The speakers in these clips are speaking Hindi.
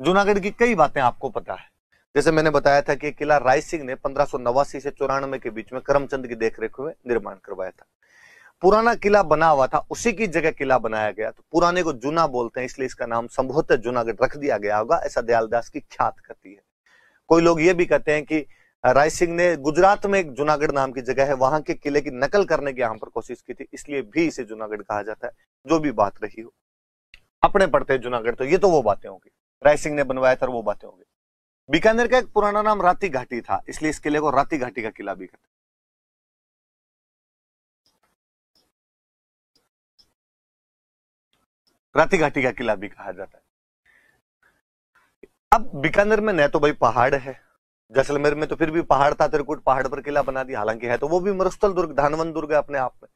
जूनागढ़ की कई बातें आपको पता है, जैसे मैंने बताया था कि किला राय सिंह ने 1589 से 94 के बीच में करमचंद की देखरेख में निर्माण करवाया था। पुराना किला बना हुआ था, उसी की जगह किला बनाया गया, तो पुराने को जूना बोलते हैं, इसलिए इसका नाम संभवतः जूनागढ़ रख दिया गया होगा, ऐसा दयालदास की ख्यात करती है। कोई लोग ये भी कहते हैं कि राय सिंह ने गुजरात में एक जूनागढ़ नाम की जगह है, वहां के किले की नकल करने की यहां पर कोशिश की थी, इसलिए भी इसे जूनागढ़ कहा जाता है। जो भी बात रही हो, अपने पढ़ते हैं जूनागढ़, तो ये तो वो बातें होंगी, राय सिंह ने बनवाया था, वो बातें होंगी। बीकानेर का एक पुराना नाम राती घाटी था, इसलिए इस किले को राती घाटी का किला भी कहते हैं। राती घाटी का किला भी कहा जाता है। अब बीकानेर में न तो भाई पहाड़ है, जैसलमेर में तो फिर भी पहाड़ था, त्रिकुट पहाड़ पर किला बना दिया, हालांकि है तो वो भी मरुस्थल दुर्ग, धानवन दुर्ग है अपने आप में,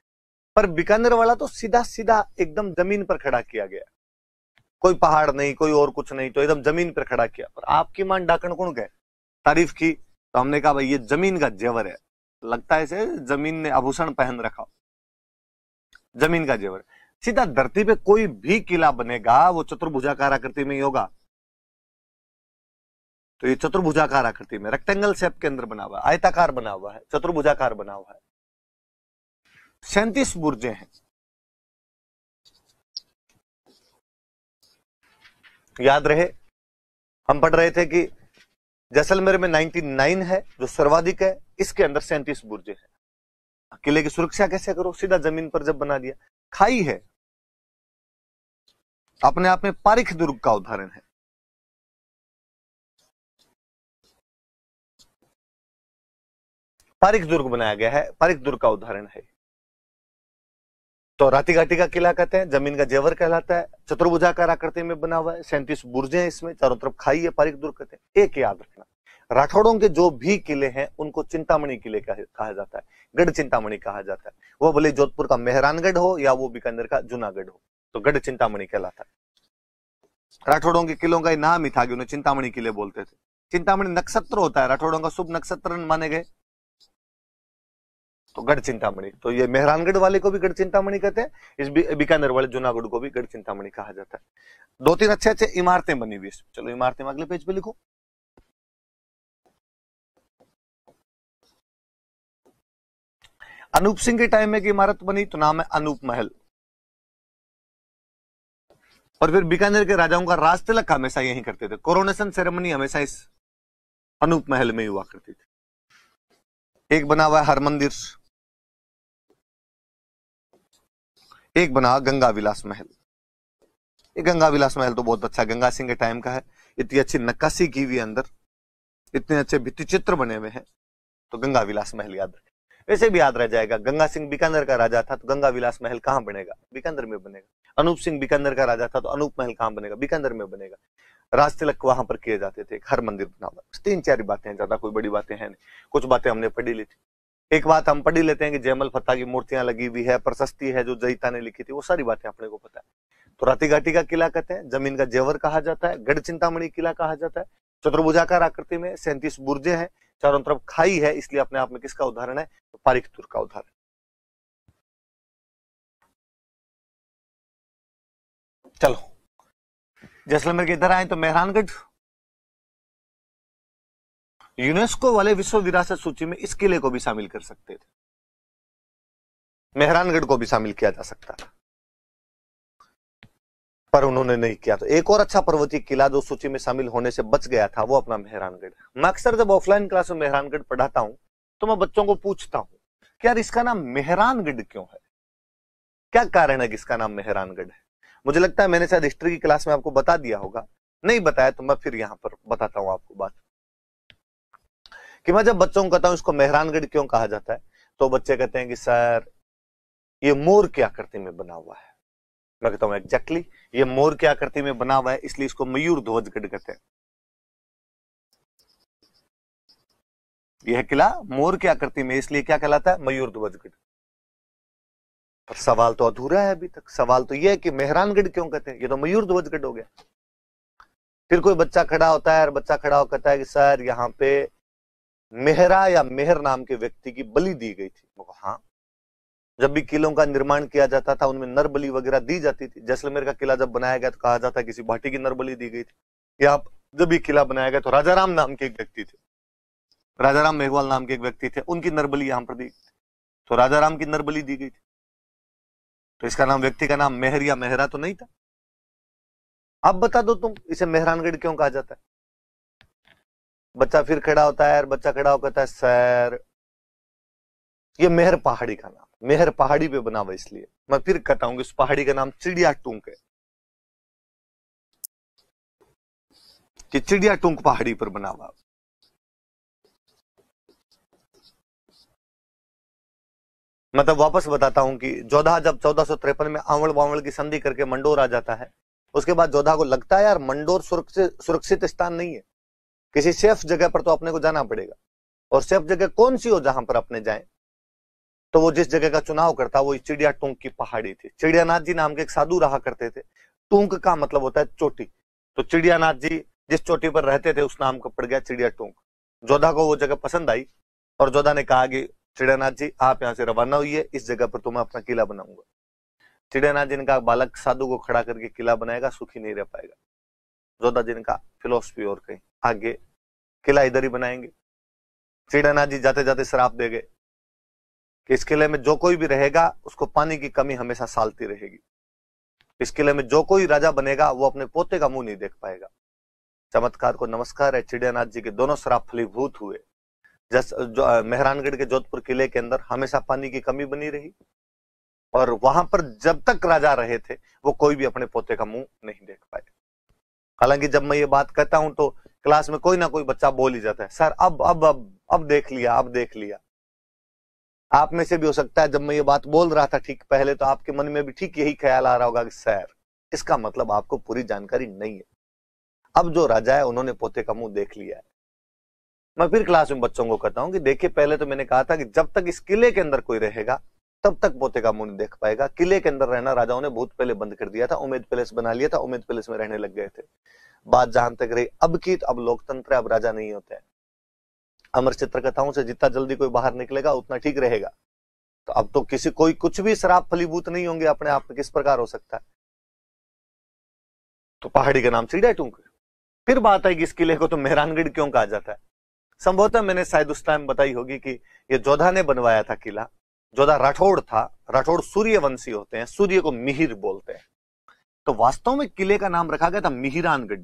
पर बीकानेर वाला तो सीधा सीधा एकदम जमीन पर खड़ा किया गया, कोई पहाड़ नहीं, कोई और कुछ नहीं, तो एकदम जमीन पर खड़ा किया। पर आपकी मान डाकण कौन गए, तारीफ की, तो हमने कहा भाई ये जमीन का जेवर है, लगता है इसे जमीन ने आभूषण पहन रखा, जमीन का जेवर। सीधा धरती पे कोई भी किला बनेगा वो चतुर्भुजाकार आकृति में ही होगा, तो ये चतुर्भुजाकार आकृति में रेक्टेंगल शेप के अंदर बना हुआ है, आयताकार बना हुआ है, चतुर्भुजाकार बना हुआ है। 37 बुर्जे हैं, याद रहे हम पढ़ रहे थे कि जैसलमेर में 99 है जो सर्वाधिक है, इसके अंदर 37 बुर्जे हैं। किले की सुरक्षा कैसे करो, सीधा जमीन पर जब बना दिया। खाई है, अपने आप में पारिख दुर्ग का उदाहरण है, पारिख दुर्ग बनाया गया है, पारिख दुर्ग का उदाहरण है। तो राती घाटी का किला कहते हैं, जमीन का जेवर कहलाता है, चतुर्भुजाकार आकृति में बना हुआ है, 37 बुर्जे हैं इसमें, चारों तरफ खाई है, पारिक दुर्ग कहते हैं। एक याद रखना, राठौड़ों के जो भी किले हैं उनको चिंतामणि किले कहा जाता है, गढ़ चिंतामणि कहा जाता है। वो भले जोधपुर का मेहरानगढ़ हो या वो बीकानेर का जूनागढ़ हो, तो गढ़ चिंतामणि कहलाता है। राठौड़ों के किलों का नाम ही था कि उन्हें चिंतामणि किले बोलते थे। चिंतामणि नक्षत्र होता है, राठौड़ों का शुभ नक्षत्र माने गए, तो गढ़ चिंतामणि। तो ये मेहरानगढ़ वाले को भी गढ़ चिंतामणि कहते हैं, इस बीकानेर वाले जूनागढ़ को भी गढ़ चिंतामणि कहा जाता है। 2-3 अच्छे अच्छे इमारतें बनी हुई, चलो इमारतें अगले पेज पे लिखो। अनूप सिंह के टाइम में एक इमारत बनी, तो नाम है अनूप महल। और फिर बीकानेर के राजाओं का राज तिलक हमेशा यही करते थे, कोरोनेशन सेरेमनी हमेशा इस अनूप महल में हुआ करती थी। एक बना हुआ है हरमंदिर, एक बना गंगा विलास महल। ये गंगा विलास महल तो बहुत अच्छा, गंगा सिंह के टाइम का है, इतनी अच्छी नक्काशी की हुई अंदर, इतने अच्छे भित्ति चित्र बने हुए हैं, तो गंगा विलास महल याद रखें। वैसे भी याद रह जाएगा, गंगा सिंह बीकानेर का राजा था, तो गंगा विलास महल कहां बनेगा, बीकानेर में बनेगा। अनूप सिंह बीकानेर का राजा था, तो अनूप महल कहां बनेगा, बीकानेर में बनेगा। राज तिलक वहां पर किए जाते थे, हर मंदिर बना हुआ। 3-4 बातें हैं, ज्यादा कोई बड़ी बातें हैं नहीं, कुछ बातें हमने पढ़ी ली थी। एक बात हम पढ़ ही लेते हैं कि जयमल फत्ता की मूर्तियां लगी हुई है, प्रशस्ति है जो जयिता ने लिखी थी, वो सारी बातें अपने को पता है। तो राती घाटी का किला कहते हैं, जमीन का जेवर कहा जाता है, गढ़ चिंतामणि किला कहा जाता है, चतुर्भुजाकार आकृति में 37 बुर्जे हैं, चारों तरफ खाई है, इसलिए अपने आप में किसका उदाहरण है, तो पारिक तुर्क का उदाहरण। चलो जैसलमेर के इधर आए तो मेहरानगढ़, यूनेस्को वाले विश्व विरासत सूची में इस किले को भी शामिल कर सकते थे, मेहरानगढ़ को भी शामिल किया जा सकता था, पर उन्होंने नहीं किया। तो एक और अच्छा पर्वतीय किला जो सूची में शामिल होने से बच गया था, वो अपना मेहरानगढ़। मैं अक्सर जब ऑफलाइन क्लास में मेहरानगढ़ पढ़ाता हूं तो मैं बच्चों को पूछता हूं कि यार इसका नाम मेहरानगढ़ क्यों है, क्या कारण है कि इसका नाम मेहरानगढ़ है। मुझे लगता है मैंने शायद हिस्ट्री की क्लास में आपको बता दिया होगा, नहीं बताया तो मैं फिर यहां पर बताता हूं आपको बात, कि मैं जब बच्चों को कहता हूं इसको मेहरानगढ़ क्यों कहा जाता है, तो बच्चे कहते हैं कि सर ये मोर की आकृति में बना हुआ है। मैं कहता हूं एग्जैक्टली, ये मोर की आकृति में बना हुआ है, इसलिए इसको मयूर ध्वजगढ़ कहते हैं। यह किला मोर की आकृति में, इसलिए क्या कहलाता है, मयूर ध्वजगढ़। पर सवाल तो अधूरा है अभी तक, सवाल तो यह है कि मेहरानगढ़ क्यों कहते हैं, ये तो मयूर ध्वजगढ़ हो गया। फिर कोई बच्चा खड़ा होता है और बच्चा खड़ा होकर कहता है कि सर यहाँ पे मेहरा या मेहर नाम के व्यक्ति की बलि दी गई थी। हाँ, जब भी किलों का निर्माण किया जाता था उनमें नर बलि वगैरह दी जाती थी। जैसलमेर का किला जब बनाया गया तो कहा जाता है किसी भाटी की नर बलि दी गई थी, या जब ये किला बनाया गया तो राजाराम नाम के एक व्यक्ति थे, राजाराम मेघवाल नाम के एक व्यक्ति थे, उनकी नरबली यहां पर दी, तो राजाराम की नरबली दी गई थी। तो इसका नाम, व्यक्ति का नाम मेहर या मेहरा तो नहीं था। अब बता दो तुम, इसे मेहरानगढ़ क्यों कहा जाता है? बच्चा फिर खड़ा होता है, बच्चा खड़ा होकर कहता है सर ये मेहर पहाड़ी का नाम, मेहर पहाड़ी पे बना हुआ, इसलिए मैं फिर कहता हूं कि उस पहाड़ी का नाम चिड़िया टूंक है, कि चिड़िया टूंक पहाड़ी पर बना हुआ। मतलब वापस बताता हूं कि जोधा जब 1453 में आवड़ बावड़ की संधि करके मंडोर आ जाता है, उसके बाद जोधा को लगता है यार मंडोर सुरक्षित स्थान नहीं है, किसी सेफ जगह पर तो अपने को जाना पड़ेगा, और सेफ जगह कौन सी हो जहां पर अपने जाएं? तो वो जिस जगह का चुनाव करता वो चिड़िया टूंक की पहाड़ी थी। चिड़ियानाथ जी नाम के एक साधु रहा करते थे, टूंक का मतलब होता है चोटी, तो चिड़ियानाथ जी जिस चोटी पर रहते थे उस नाम का पड़ गया चिड़िया टूंक। जोधा को वो जगह पसंद आई और जोधा ने कहा कि चिड़ियानाथ जी आप यहाँ से रवाना हुई, इस जगह पर तो मैं अपना किला बनाऊंगा। चिड़ियानाथ जी ने कहा बालक साधु को खड़ा करके किला बनाएगा सुखी नहीं रह पाएगा। जोधा जी ने कहा फिलोसफी और कहीं आगे, किला इधर ही बनाएंगे। चिड़ियानाथ जी जाते जाते श्राप दे गए कि इस किले में जो कोई भी रहेगा उसको पानी की कमी हमेशा सालती रहेगी, इस किले में जो कोई राजा बनेगा वो अपने पोते का मुंह नहीं देख पाएगा। चमत्कार को नमस्कार है, चिड़ियानाथ जी के दोनों श्राप फलीभूत हुए। जो मेहरानगढ़ के जोधपुर किले के अंदर हमेशा पानी की कमी बनी रही, और वहां पर जब तक राजा रहे थे वो कोई भी अपने पोते का मुंह नहीं देख पाए। हालांकि जब मैं ये बात कहता हूं तो क्लास में कोई ना कोई बच्चा बोल ही जाता है सर अब देख लिया, अब देख लिया। आप में से भी हो सकता है जब मैं ये बात बोल रहा था ठीक पहले तो आपके मन में भी ठीक यही ख्याल आ रहा होगा कि सर इसका मतलब आपको पूरी जानकारी नहीं है, अब जो राजा है उन्होंने पोते का मुंह देख लिया है। मैं फिर क्लास में बच्चों को कहता हूं कि देखिए पहले तो मैंने कहा था कि जब तक इस किले के अंदर कोई रहेगा तब तक पोते का मुंह नहीं देख पाएगा। किले के अंदर रहना राजाओं ने बहुत पहले बंद कर दिया था, उम्मेद पैलेस बना लिया था, उम्मेद पैलेस में रहने लग गए थे। बात जहां तक रही अब की, तो अब लोकतंत्र है, अब राजा नहीं होते हैं। अमर चित्र कथाओं से जितना जल्दी कोई बाहर निकलेगा उतना ठीक रहेगा। तो अब तो किसी कोई कुछ भी श्राप फलीभूत नहीं होंगे अपने आप में, किस प्रकार हो सकता है? तो पहाड़ी का नाम चिड़िया टूंक। फिर बात है कि इस किले को तो मेहरानगढ़ क्यों कहा जाता है? संभवतः मैंने शायद उस टाइम बताई होगी कि ये जोधा ने बनवाया था किला। जोधा राठौड़ था, राठौड़ सूर्यवंशी होते हैं, सूर्य को मिहिर बोलते हैं, तो वास्तव में किले का नाम रखा गया था मिहिरानगढ़।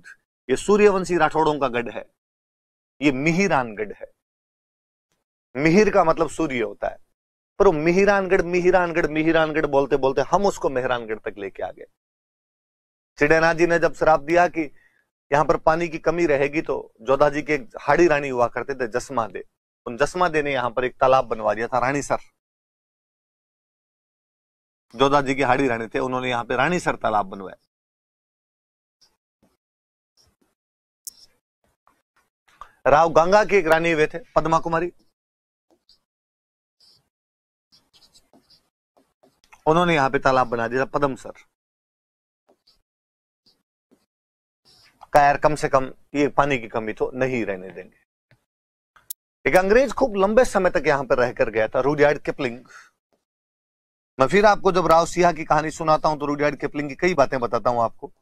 ये सूर्यवंशी राठौड़ों का गढ़ है, ये मिहिरानगढ़ है। मिहिर का मतलब सूर्य होता है, पर वो मिहिरानगढ़ मिहिरानगढ़ मिहिरानगढ़ बोलते बोलते हम उसको मेहरानगढ़ तक लेके आ गए। चिड़ियानाथ जी ने जब श्राप दिया कि यहां पर पानी की कमी रहेगी तो जोधा जी के हाड़ी रानी हुआ करते थे जसमा दे, उन जसमा दे ने यहां पर एक तालाब बनवा दिया था, रानीसर। जोधा जी की हाड़ी रानी थे, उन्होंने यहां पे रानीसर तालाब बनवाया। राव गंगा की एक रानी हुए थे पद्मा कुमारी, उन्होंने यहां पे तालाब बना दिया था पद्मसर। यार कम से कम ये पानी की कमी तो नहीं रहने देंगे। एक अंग्रेज खूब लंबे समय तक यहां पर रहकर गया था, रुडयार्ड किपलिंग। मैं फिर आपको जब राव सिंह की कहानी सुनाता हूं तो रुडयार्ड किपलिंग की कई बातें बताता हूं आपको।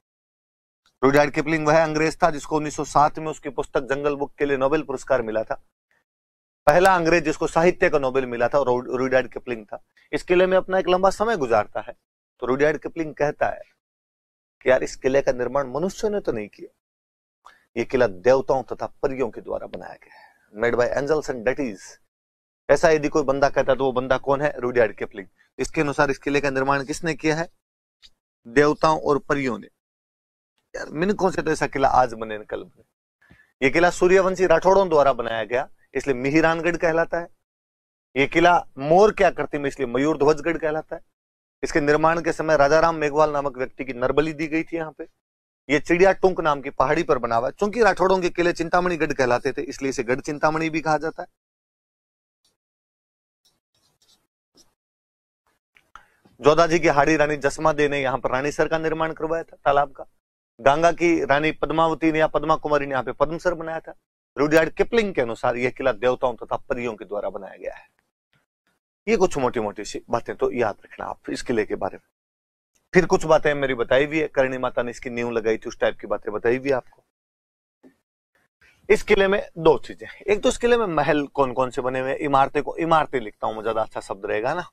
रुडयार्ड किपलिंग वह अंग्रेज था जिसको 1907 में उसकी पुस्तक जंगल बुक के लिए नोबेल पुरस्कार मिला था। पहला अंग्रेज जिसको साहित्य का नोबेल मिला था रुडयार्ड किपलिंग था। इस किले में अपना एक लंबा समय गुजारता है तो रुडयार्ड किपलिंग कहता है कि यार इस किले का निर्माण मनुष्य ने तो नहीं किया, ये किला देवताओं तथा परियों के द्वारा बनाया गया है, made by angels and deities. ऐसा यदि कोई बंदा कहता तो वो बंदा कौन है? Rudyard Kipling. इसके अनुसार इस किले का निर्माण किसने किया है? देवताओं और परियों ने। यार मिनकों से तो ऐसा किला आज बने न कल बने। ये किला सूर्यवंशी राठौड़ों द्वारा बनाया गया इसलिए मिहिरानगढ़ कहलाता है। ये किला मोर क्या करती में इसलिए मयूर ध्वजगढ़ कहलाता है। इसके निर्माण के समय राजाराम मेघवाल नामक व्यक्ति की नरबली दी गई थी यहाँ पे। ये चिड़िया टूंक नाम की पहाड़ी पर बना हुआ है। चूंकि राठौड़ों के किले चिंतामणि गढ़ कहलाते थे इसलिए इसे गढ़ चिंतामणि भी कहा जाता है। जोधा जी की हाड़ी रानी जसमा दे ने यहाँ पर रानीसर का निर्माण करवाया था, तालाब का। गंगा की रानी पद्मावती ने या पद्मा कुमारी ने यहाँ पे पद्मसर बनाया था। रुडयार्ड किपलिंग के अनुसार यह किला देवताओं तथा परियों के द्वारा बनाया गया है। ये कुछ मोटी मोटी सी बातें तो याद रखना आप इस किले के बारे में। फिर कुछ बातें मेरी बताई हुई है, करणी माता ने इसकी नींव लगाई थी, उस टाइप की बातें बताई हुई है आपको। इस किले में दो चीजें, एक तो इस किले में महल कौन कौन से बने हुए हैं, इमारतें को इमारतें लिखता हूं मैं, ज्यादा अच्छा शब्द रहेगा ना।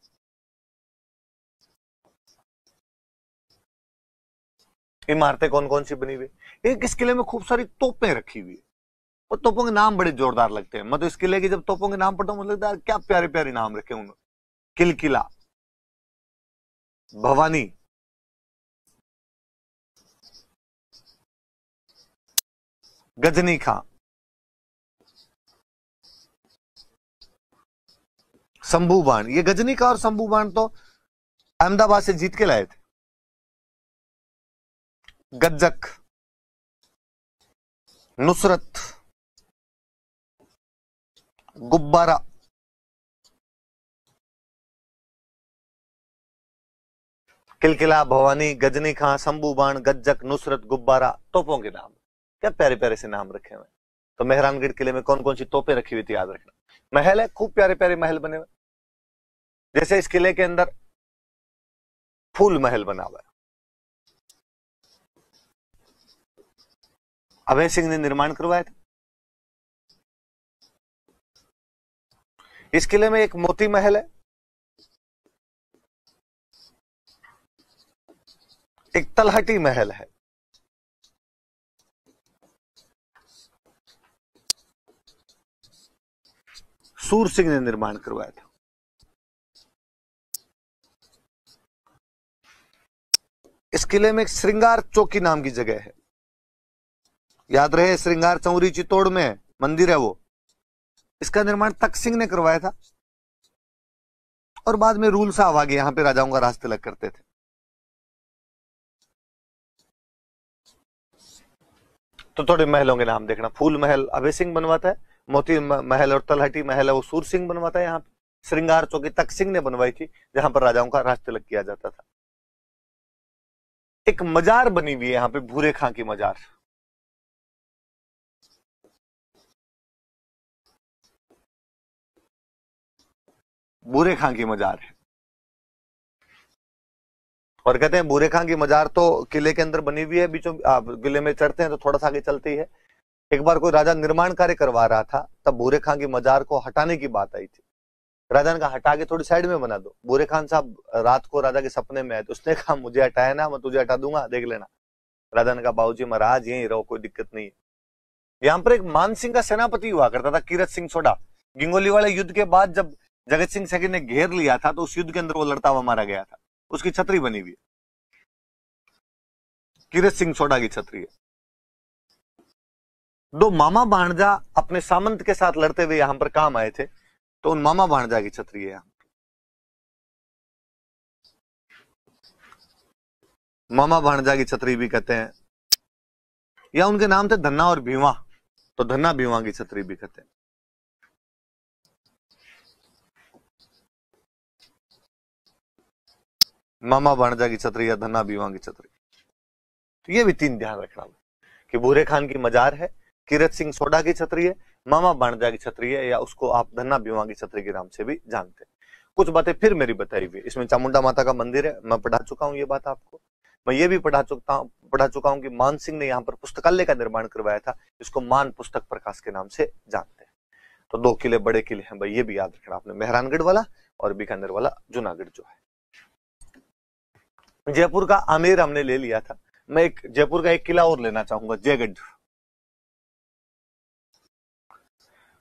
इमारतें कौन कौन सी बनी हुई, एक इस किले में खूब सारी तोपें रखी हुई है, और तोपों के नाम बड़े जोरदार लगते हैं। मैं तो इस किले के जब तोपों के नाम पढ़ता हूं, मुझे लगता है क्या प्यारे प्यारे नाम रखे उन्होंने। किलकिला, भवानी, गजनी खां, शंभू बाण। ये गजनी का और शंभू बाण तो अहमदाबाद से जीत के लाए थे। गज्जक, नुसरत, गुब्बारा, किलकिला, भवानी, गजनी खां, शंभू बाण, गज्जक, नुसरत, गुब्बारा, तोपों के नाम। क्या प्यारे प्यारे से नाम रखे हुए। तो मेहरानगढ़ किले में कौन कौन सी तोपें रखी हुई थी याद रखना। महल है, खूब प्यारे प्यारे महल बने हुए, जैसे इस किले के अंदर फूल महल बना हुआ है, अभय सिंह ने निर्माण करवाया था। इस किले में एक मोती महल है, एक तलहटी महल है, सूर सिंह ने निर्माण करवाया था। इस किले में एक श्रृंगार चौकी नाम की जगह है, याद रहे, श्रृंगार चौरी चित्तौड़ में मंदिर है वो। इसका निर्माण तख्त सिंह ने करवाया था, और बाद में रूल साहब आगे यहां पे राजाओं का राज तिलक करते थे। तो थोड़े महलों के नाम देखना, फूल महल अभय सिंह बनवाता है, मोती महल और तलहटी महल है वो सूर सिंह बनवाता है। यहाँ पे श्रृंगार चौकी तख्त सिंह ने बनवाई थी, जहां पर राजाओं का राज तिलक किया जाता था। एक मजार बनी हुई है यहाँ पे, भूरे खां की मजार। भूरे खां की मजार है, और कहते हैं भूरे खां की मजार तो किले के अंदर बनी हुई है, बीचों आप किले में चढ़ते हैं तो थोड़ा सा आगे चलती है। एक बार कोई राजा निर्माण कार्य करवा रहा था, तब भूरे खां की मजार को हटाने की बात आई थी। राजा ने कहा हटा के थोड़ी साइड में बना दो। भूरे खान साहब रात को राजा के सपने में आए, तो उसने कहा मुझे हटाया ना, मैं तुझे हटा दूंगा, देख लेना। राजा ने कहा बाबूजी महाराज यहीं रहो, कोई दिक्कत नहीं है। यहाँ पर एक मान सिंह का सेनापति हुआ करता था, कीरत सिंह सोडा। गिंगोली वाले युद्ध के बाद जब जगत सिंह सेकंड ने घेर लिया था, तो उस युद्ध के अंदर वो लड़ता हुआ मारा गया था। उसकी छतरी बनी हुई है, कीरत सिंह सोडा की छतरी है। दो मामा भांजा अपने सामंत के साथ लड़ते हुए यहां पर काम आए थे, तो उन मामा भांजा की छतरी है। मामा भांजा की छतरी भी कहते हैं, या उनके नाम थे धन्ना और भीवा, तो धन्ना भीवा की छतरी भी कहते हैं। मामा भांजा की छतरी या धन्ना भीवा की छतरी। तो ये भी तीन ध्यान रखना कि भूरे खान की मजार है, कीरत सिंह सोडा की छतरी है, मामा भांजा की छतरी है, या उसको आप धन्ना भीवा की छतरी के नाम से भी जानते हैं। कुछ बातें फिर मेरी बताई हुई, इसमें चामुंडा माता का मंदिर है, मैं पढ़ा चुका हूं ये बात आपको। मैं ये भी पढ़ा चुका हूं कि मान सिंह ने यहाँ पर पुस्तकालय का निर्माण करवाया था, जिसको मान पुस्तक प्रकाश के नाम से जानते हैं। तो दो किले बड़े किले हैं भाई, ये भी याद रखना आपने, मेहरानगढ़ वाला और बीकानेर वाला जूनागढ़ जो है। जयपुर का आमेर हमने ले लिया था, मैं एक जयपुर का एक किला और लेना चाहूंगा, जयगढ़।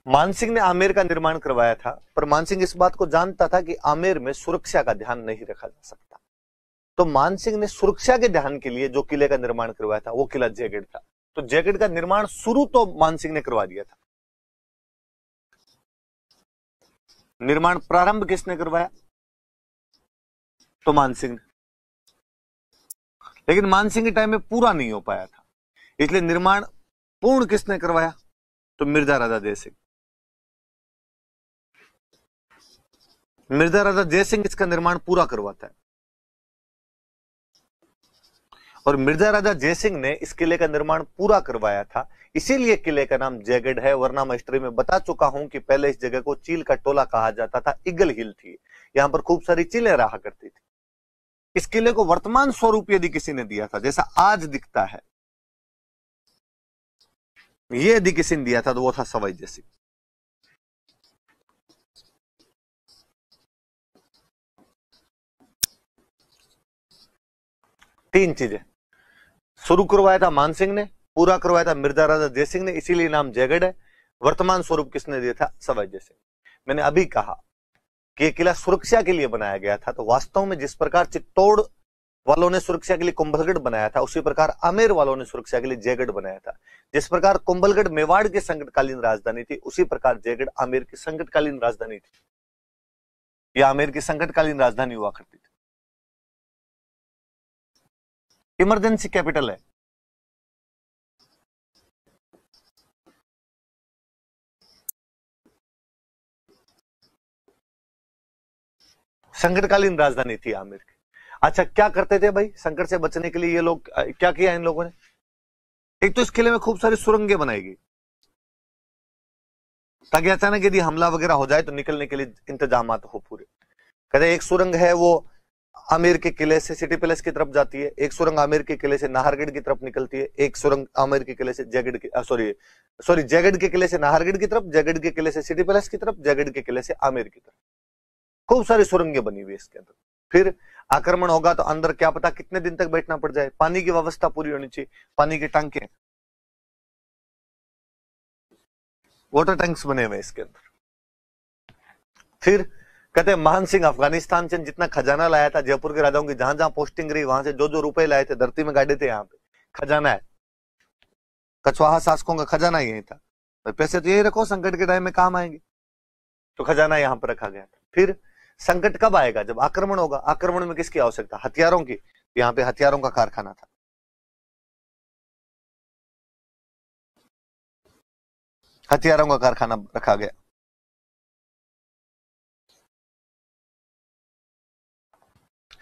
मानसिंह ने आमेर का निर्माण करवाया था, पर मानसिंह इस बात को जानता था कि आमेर में सुरक्षा का ध्यान नहीं रखा जा सकता। तो मानसिंह ने सुरक्षा के ध्यान के लिए जो किले का निर्माण करवाया था, वो किला जयगढ़ था। तो जयगढ़ का निर्माण शुरू तो मानसिंह ने करवा दिया था। निर्माण प्रारंभ किसने करवाया? तो मानसिंह ने। लेकिन मानसिंह के टाइम में पूरा नहीं हो पाया था, इसलिए निर्माण पूर्ण किसने करवाया? तो मिर्जा राजा जयसिंह। मिर्जा राजा जयसिंह इसका निर्माण पूरा करवाता है, और मिर्जा राजा जयसिंह ने इस किले का निर्माण पूरा करवाया था, इसीलिए किले का नाम जयगढ़ है। वरना मैं हिस्ट्री में बता चुका हूं कि पहले इस जगह को चील का टोला कहा जाता था, ईगल हिल थी, यहां पर खूब सारी चीलें रहा करती थी। इस किले को वर्तमान स्वरूप यदि किसी ने दिया था, जैसा आज दिखता है, ये यदि किसी ने दिया था तो वो था सवाई जयसिंह। तीन चीजें शुरू करवाया था मानसिंह ने, पूरा करवाया था मिर्जा राजा जयसिंह ने, इसीलिए नाम जयगढ़ है। वर्तमान स्वरूप किसने दिया था? सवाई जयसिंह। मैंने अभी कहा कि यह किला सुरक्षा के लिए बनाया गया था, तो वास्तव में जिस प्रकार चित्तौड़ वालों ने सुरक्षा के लिए कुंभलगढ़ बनाया था, उसी प्रकार आमेर वालों ने सुरक्षा के लिए जयगढ़ बनाया था। जिस प्रकार कुंभलगढ़ मेवाड़ की संकटकालीन राजधानी थी, उसी प्रकार जयगढ़ आमेर की संकटकालीन राजधानी थी। यह आमेर की संकटकालीन राजधानी हुआ करती थी, इमरजेंसी कैपिटल है। संकटकालीन राजधानी थी आमेर की। अच्छा, क्या करते थे भाई संकट से बचने के लिए ये लोग? क्या किया इन लोगों ने? एक तो इस किले में खूब सारी सुरंगें बनाई गई, ताकि अचानक यदि हमला वगैरह हो जाए तो निकलने के लिए इंतजाम हो पूरे। कहते एक सुरंग है वो आमेर के किले से सिटी पैलेस की तरफ जाती है, एक सुरंग आमेर के किले से नाहरगढ़ की तरफ निकलती है, एक सुरंग आमेर के किले से जयगढ़ की सॉरी जयगढ़ के किले से नाहरगढ़ की तरफ, जयगढ़ के किले से सिटी पैलेस की तरफ, जयगढ़ के किले से आमेर की तरफ। खूब सारी सुरंगें बनी हुई इसके अंदर। फिर आक्रमण होगा तो अंदर क्या पता कितने दिन तक बैठना पड़ जाए, पानी की व्यवस्था पूरी होनी चाहिए, पानी के टांके, वाटर टैंक्स बने हुए इसके अंदर। फिर कहते हैं मान सिंह अफगानिस्तान से जितना खजाना लाया था, जयपुर के राजाओं की जहां जहां पोस्टिंग रही वहां से जो जो रुपए लाए थे धरती में गाड़े थे, यहाँ पे खजाना है। कछवाहा शासकों का खजाना यही था, तो पैसे तो यही रखो, संकट के टाइम में काम आएंगे, तो खजाना यहां पर रखा गया था। फिर संकट कब आएगा? जब आक्रमण होगा। आक्रमण में किसकी आवश्यकता? हथियारों की। यहाँ पे हथियारों का कारखाना था। हथियारों का कारखाना रखा गया।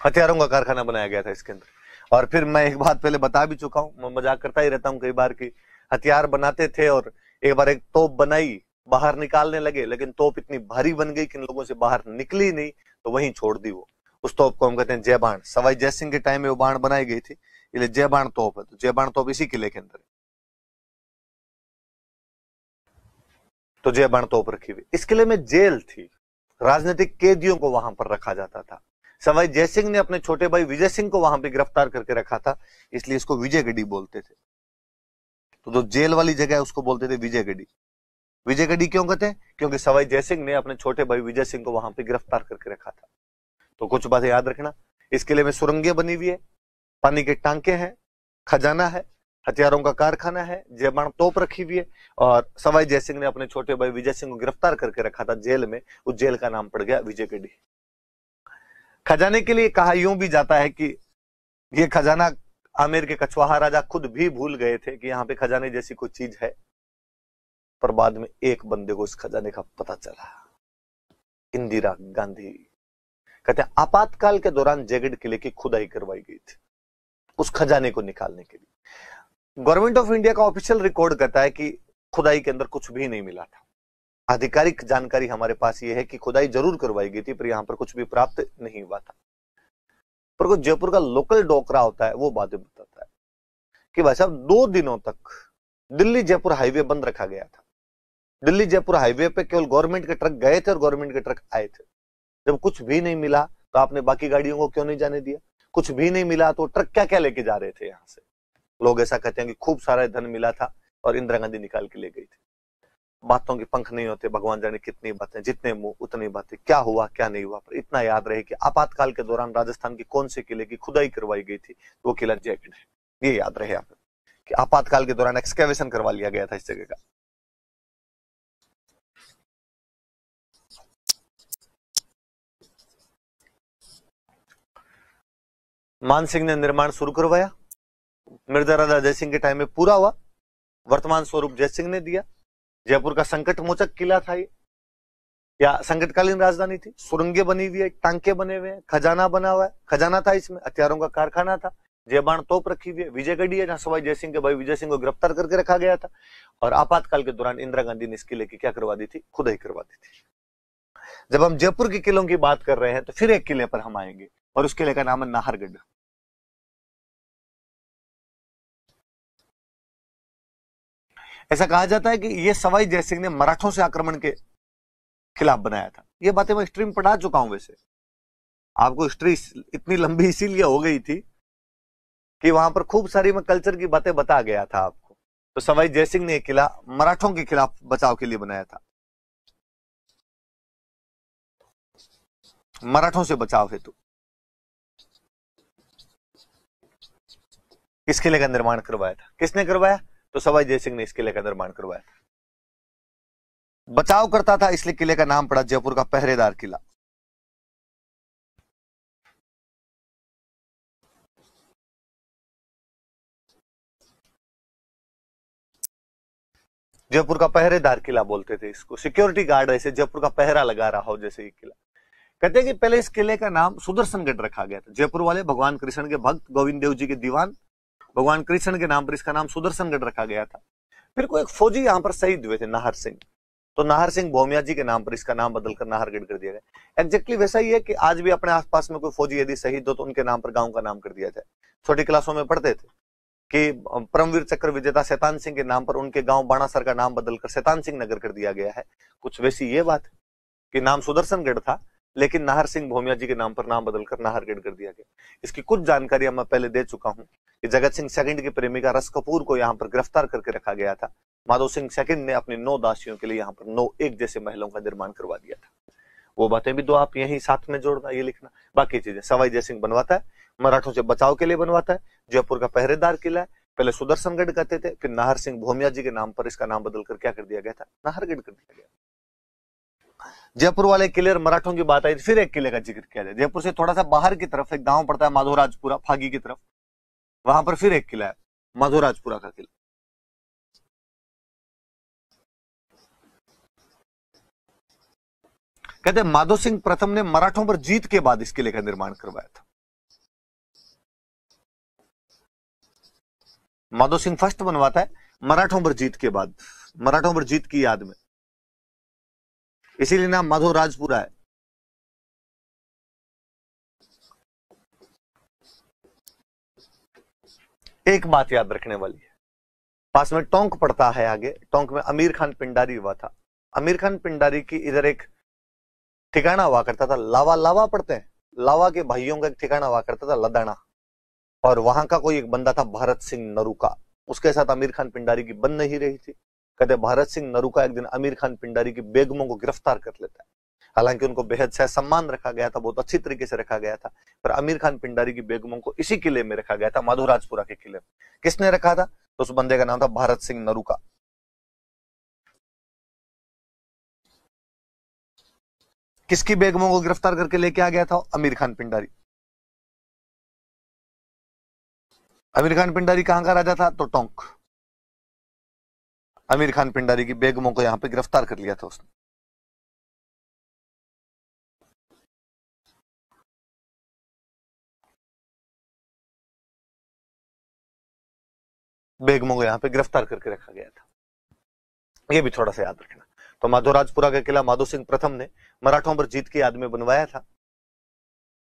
हथियारों का कारखाना बनाया गया था इसके अंदर। और फिर मैं एक बात पहले बता भी चुका हूं, मैं मजाक करता ही रहता हूं कई बार की हथियार बनाते थे, और एक बार एक तोप बनाई, बाहर निकालने लगे, लेकिन तोप इतनी भारी बन गई कि इन लोगों से बाहर निकली नहीं, तो वहीं छोड़ दी वो। उस तोप को हम कहते हैं जयबाण। सवाई जयसिंह के टाइम में वो बाण बनाई गई थी, इसलिए जयबाण तोप है। तो जयबाण तोप इसी किले के अंदर है, तो जयबाण तोप रखी हुई। इस किले में जेल थी, राजनीतिक कैदियों को वहां पर रखा जाता था। सवाई जयसिंह ने अपने छोटे भाई विजय सिंह को वहां पे गिरफ्तार करके रखा था, इसलिए इसको विजयगढ़ी बोलते थे। तो जो जेल वाली जगह है उसको बोलते थे विजयगढ़ी। विजयगढ़ी क्यों कहते हैं? क्योंकि सवाई जयसिंह ने अपने छोटे भाई विजय सिंह को वहां पे गिरफ्तार करके रखा था। तो कुछ बातें याद रखना, इस किले में सुरंगें बनी हुई है, पानी के टांके हैं, खजाना है, हथियारों का कारखाना है, जयबाण तोप रखी हुई है, और सवाई जयसिंह ने अपने छोटे भाई विजय सिंह को गिरफ्तार करके रखा था जेल में। उस जेल का नाम पड़ गया विजयगढ़ी। खजाने के लिए कहा यूं भी जाता है कि ये खजाना आमेर के कछवाहा राजा खुद भी भूल गए थे कि यहाँ पे खजाने जैसी कोई चीज है, पर बाद में एक बंदे को इस खजाने का पता चला, इंदिरा गांधी। कहते हैं आपातकाल के दौरान जयगढ़ किले की खुदाई करवाई गई थी उस खजाने को निकालने के लिए। गवर्नमेंट ऑफ इंडिया का ऑफिशियल रिकॉर्ड कहता है कि खुदाई के अंदर कुछ भी नहीं मिला था। आधिकारिक जानकारी हमारे पास ये है कि खुदाई जरूर करवाई गई थी, पर यहां पर कुछ भी प्राप्त नहीं हुआ था। पर कुछ जयपुर का लोकल डोकरा होता है, वो बातें बताता है कि भाई साहब 2 दिनों तक दिल्ली जयपुर हाईवे बंद रखा गया था। दिल्ली जयपुर हाईवे पे केवल गवर्नमेंट के ट्रक गए थे और गवर्नमेंट के ट्रक आए थे। जब कुछ भी नहीं मिला तो आपने बाकी गाड़ियों को क्यों नहीं जाने दिया? कुछ भी नहीं मिला तो ट्रक क्या क्या लेके जा रहे थे यहां से? लोग ऐसा कहते हैं कि खूब सारा धन मिला था और इंदिरा गांधी निकाल के ले गई थी। बातों के पंख नहीं होते, भगवान जाने कितनी बातें, जितने मुंह उतनी बातें। क्या हुआ क्या नहीं हुआ, पर इतना याद रहे कि आपातकाल के दौरान राजस्थान के कौन से किले की खुदाई करवाई गई थी, वो किला जयगढ़ है। ये याद रहे आप कि आपातकाल के दौरान एक्सकेवेशन करवा लिया गया था इस जगह का। मानसिंह ने निर्माण शुरू करवाया, मिर्जा राजा जयसिंह के टाइम में पूरा हुआ। वर्तमान स्वरूप जयसिंह ने दिया। जयपुर का संकट मोचक किला था ये, या संकटकालीन राजधानी थी। सुरंगें बनी हुई है, टांके बने हुए हैं, खजाना बना हुआ है, खजाना था इसमें, हथियारों का कारखाना था, जयबाण तोप रखी हुई है, विजयगढ़ी है जहां सवाई जयसिंह के भाई विजय सिंह को गिरफ्तार करके रखा गया था। और आपातकाल के दौरान इंदिरा गांधी ने इस किले की क्या करवा दी थी? खुदाई करवा दी थी। जब हम जयपुर के किलों की बात कर रहे हैं तो फिर एक किले पर हम आएंगे, और उस किले का नाम है नाहरगढ़। ऐसा कहा जाता है कि ये सवाई जयसिंह ने मराठों से आक्रमण के खिलाफ बनाया था। ये बातें मैं हिस्ट्री में पढ़ा चुका हूं। वैसे आपको हिस्ट्री इतनी लंबी इसीलिए हो गई थी कि वहां पर खूब सारी मैं कल्चर की बातें बता गया था आपको। तो सवाई जयसिंह ने एक किला मराठों के खिलाफ बचाव के लिए बनाया था, मराठों से बचाव हेतु इस किले का निर्माण करवाया था। किसने करवाया? तो सवाई जयसिंह ने इस किले का निर्माण करवाया था। बचाव करता था इसलिए किले का नाम पड़ा जयपुर का पहरेदार किला। जयपुर का पहरेदार किला बोलते थे इसको, सिक्योरिटी गार्ड ऐसे जयपुर का पहरा लगा रहा हो जैसे ये किला। कहते हैं कि पहले इस किले का नाम सुदर्शनगढ़ रखा गया था। जयपुर वाले भगवान कृष्ण के भक्त गोविंद देव जी के दीवान भगवान कृष्ण के नाम पर इसका नाम सुदर्शनगढ़ रखा गया था। फिर कोई एक फौजी यहां पर शहीद हुए थे, नाहर सिंह, तो नाहर सिंह भोमिया जी के नाम पर इसका नाम बदलकर नाहरगढ़ कर दिया गया। एग्जैक्टली वैसा ही है कि आज भी अपने आसपास में कोई फौजी यदि शहीद हो तो उनके नाम पर गांव का नाम कर दिया जाए। छोटी क्लासों में पढ़ते थे कि परमवीर चक्र विजेता शैतान सिंह के नाम पर उनके गांव बाणासर का नाम बदलकर शैतान सिंह नगर कर दिया गया है। कुछ वैसी ये बात है कि नाम सुदर्शनगढ़ था लेकिन नाहर सिंह भोमिया जी के नाम पर नाम बदलकर नाहरगढ़ कर दिया गया। इसकी कुछ जानकारी मैं पहले दे चुका हूं कि जगत सिंह सेकंड की प्रेमिका रस कपूर को यहां पर गिरफ्तार करके रखा गया था। माधव सिंह सेकंड ने अपनी 9 दासियों के लिए यहाँ पर 9 एक जैसे महलों का निर्माण करवा दिया था। वो बातें भी तो आप यही साथ में जोड़ना, ये लिखना। बाकी चीजें सवाई जयसिंह बनवाता है, मराठों से बचाव के लिए बनवाता है, जयपुर का पहरेदार किला है, पहले सुदर्शनगढ़ कहते थे, फिर नाहर सिंह भोमिया जी के नाम पर इसका नाम बदलकर क्या कर दिया गया था? नाहरगढ़ कर दिया गया। जयपुर वाले किले और मराठों की बात आई, फिर एक किले का जिक्र किया जाए। जयपुर से थोड़ा सा बाहर की तरफ एक गांव पड़ता है माधोराजपुरा, फागी की तरफ, वहां पर फिर एक किला है, माधोराजपुरा का किला। कहते हैं माधो सिंह प्रथम ने मराठों पर जीत के बाद इस किले का निर्माण करवाया था। माधो सिंह फर्स्ट बनवाता है मराठों पर जीत के बाद, मराठों पर जीत की याद में, इसीलिए नाम माधो राजपुरा है। एक बात याद रखने वाली है, पास में टोंक पड़ता है आगे, टोंक में अमीर खान पिंडारी हुआ था। अमीर खान पिंडारी की इधर एक ठिकाना हुआ करता था, लावा, लावा पढ़ते हैं, लावा के भाइयों का एक ठिकाना हुआ करता था लदाना, और वहां का कोई एक बंदा था भारत सिंह नरूका, उसके साथ अमीर खान पिंडारी की बन नहीं रही थी। कहते भारत सिंह नरूका एक दिन अमीर खान पिंडारी की बेगमों को गिरफ्तार कर लेता है। हालांकि उनको बेहद सह सम्मान रखा गया था, बहुत अच्छी तरीके से रखा गया था, पर अमीर खान पिंडारी की बेगमों को इसी किले में रखा गया था, माधोराजपुरा के किले में। किसने रखा था? तो उस बंदे का नाम था भारत सिंह नरूका। किसकी बेगमों को गिरफ्तार करके लेके आ गया था? अमीर खान पिंडारी। अमीर खान पिंडारी कहां का राजा था? तो टोंक। अमीर खान पिंडारी की बेगमों को यहां पे गिरफ्तार कर लिया था उसने। बेगमों को यहां पे गिरफ्तार करके रखा गया था, ये भी थोड़ा सा याद रखना। तो माधोराजपुरा का किला माधो सिंह प्रथम ने मराठों पर जीत की याद में बनवाया था।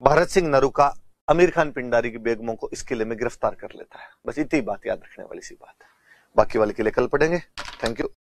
भारत सिंह नरूका अमीर खान पिंडारी की बेगमों को इस किले में गिरफ्तार कर लेता है। बस इतनी बात याद रखने वाली सी बात है, बाकी वाले किले कल पढ़ेंगे। Thank you.